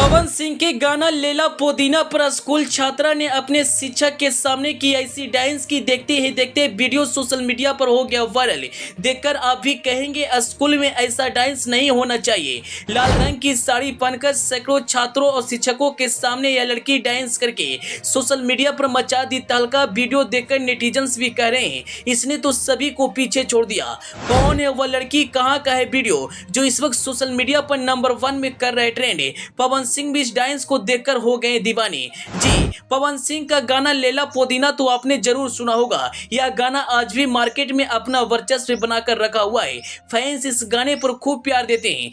पवन सिंह के गाना लेला पुदीना पर स्कूल छात्रा ने अपने शिक्षक के सामने की ऐसी डांस की देखते ही देखते वीडियो सोशल मीडिया पर हो गया वायरल। देखकर आप भी कहेंगे स्कूल में ऐसा डांस नहीं होना चाहिए। लाल रंग की साड़ी पहनकर सैकड़ों छात्रों और शिक्षकों के सामने यह लड़की डांस करके सोशल मीडिया पर मचा दी तहलका। वीडियो देखकर नेटिजन्स भी कह रहे हैं इसने तो सभी को पीछे छोड़ दिया। कौन है वह लड़की, कहाँ का है वीडियो जो इस वक्त सोशल मीडिया पर नंबर 1 में कर रहे ट्रेंड। पवन सिंह भी इस डांस को देखकर हो गए दीवाने। जी, पवन सिंह का गाना लेला पुदीना तो आपने जरूर सुना होगा। यह गाना आज भी मार्केट में अपना वर्चस्व बनाकर रखा हुआ है। फैंस इस गाने पर खूब प्यार देते हैं,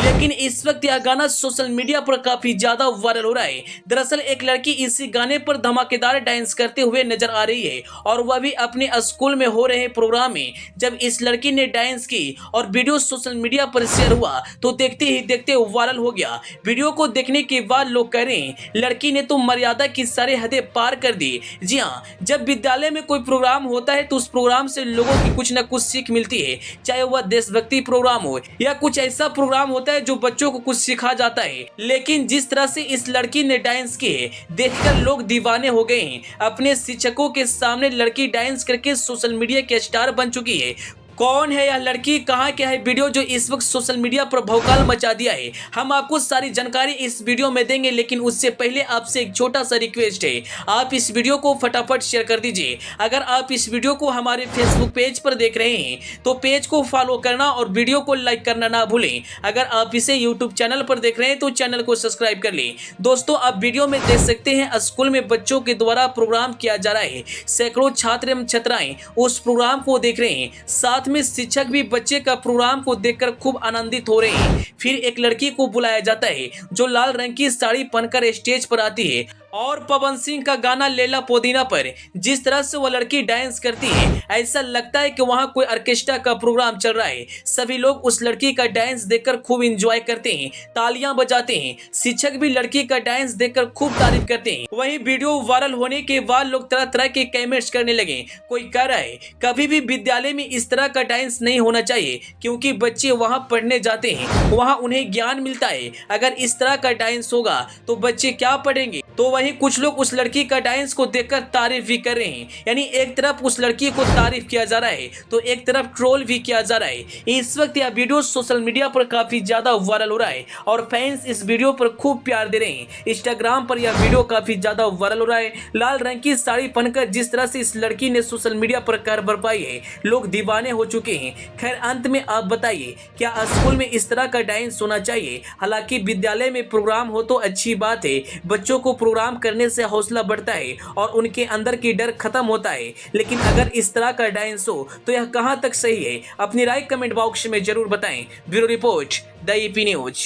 लेकिन इस वक्त यह गाना सोशल मीडिया पर काफी ज्यादा वायरल हो रहा है। दरअसल एक लड़की इसी गाने पर धमाकेदार डांस करते हुए नजर आ रही है, और वह भी अपने स्कूल में हो रहे प्रोग्राम में। जब इस लड़की ने डांस की और वीडियो सोशल मीडिया पर शेयर हुआ तो देखते ही देखते वायरल हो गया। वीडियो को देखने के बाद लोग कह रहे हैं लड़की ने तो मर्यादा की सारी हदें पार कर दी। जी हाँ, जब विद्यालय में कोई प्रोग्राम होता है तो उस प्रोग्राम से लोगों की कुछ न कुछ सीख मिलती है, चाहे वह देशभक्ति प्रोग्राम हो या कुछ ऐसा प्रोग्राम होता है जो बच्चों को कुछ सिखा जाता है। लेकिन जिस तरह से इस लड़की ने डांस की है, देखकर लोग दीवाने हो गए हैं। अपने शिक्षकों के सामने लड़की डांस करके सोशल मीडिया के स्टार बन चुकी है। कौन है यह लड़की, कहाँ क्या है वीडियो जो इस वक्त सोशल मीडिया पर भौकाल मचा दिया है। हम आपको सारी जानकारी इस वीडियो में देंगे, लेकिन उससे पहले आपसे एक छोटा सा रिक्वेस्ट है, आप इस वीडियो को फटाफट शेयर कर दीजिए। अगर आप इस वीडियो को हमारे फेसबुक पेज पर देख रहे हैं तो पेज को फॉलो करना और वीडियो को लाइक करना ना भूलें। अगर आप इसे यूट्यूब चैनल पर देख रहे हैं तो चैनल को सब्सक्राइब कर लें। दोस्तों, आप वीडियो में देख सकते हैं स्कूल में बच्चों के द्वारा प्रोग्राम किया जा रहा है। सैकड़ों छात्र एवं छात्राएं उस प्रोग्राम को देख रहे हैं। साथ में शिक्षक भी बच्चे का प्रोग्राम को देखकर खूब आनंदित हो रहे हैं। फिर एक लड़की को बुलाया जाता है जो लाल रंग की साड़ी पहनकर स्टेज पर आती है, और पवन सिंह का गाना लेला पुदीना पर जिस तरह से वह लड़की डांस करती है, ऐसा लगता है कि वहां कोई ऑर्केस्ट्रा का प्रोग्राम चल रहा है। सभी लोग उस लड़की का डांस देखकर खूब एंजॉय करते हैं, तालियां बजाते हैं। शिक्षक भी लड़की का डांस देखकर खूब तारीफ करते हैं। वहीं वीडियो वायरल होने के बाद लोग तरह तरह के कमेंट्स करने लगे। कोई कह रहा है कभी भी विद्यालय में इस तरह का डांस नहीं होना चाहिए, क्योंकि बच्चे वहां पढ़ने जाते हैं, वहां उन्हें ज्ञान मिलता है। अगर इस तरह का डांस होगा तो बच्चे क्या पढ़ेंगे। तो वहीं कुछ लोग उस लड़की का डांस को देखकर तारीफ भी कर रहे हैं। यानी एक तरफ उस लड़की को तारीफ किया जा रहा है तो एक तरफ ट्रोल भी किया जा रहा है। इस वक्त यह वीडियो सोशल मीडिया पर काफी ज्यादा वायरल हो रहा है और फैंस इस वीडियो पर खूब प्यार दे रहे हैं। इंस्टाग्राम पर यह वीडियो काफी ज्यादा वायरल हो रहा है। लाल रंग की साड़ी पहनकर जिस तरह से इस लड़की ने सोशल मीडिया पर कहर बरपाई है, लोग दीवाने हो चुके हैं। खैर, अंत में आप बताइए, क्या स्कूल में इस तरह का डांस होना चाहिए? हालांकि विद्यालय में प्रोग्राम हो तो अच्छी बात है, बच्चों को प्रोग्राम करने से हौसला बढ़ता है और उनके अंदर की डर खत्म होता है। लेकिन अगर इस तरह का डांस हो तो यह कहां तक सही है? अपनी राय कमेंट बॉक्स में जरूर बताएं। Bureau report, the AP news.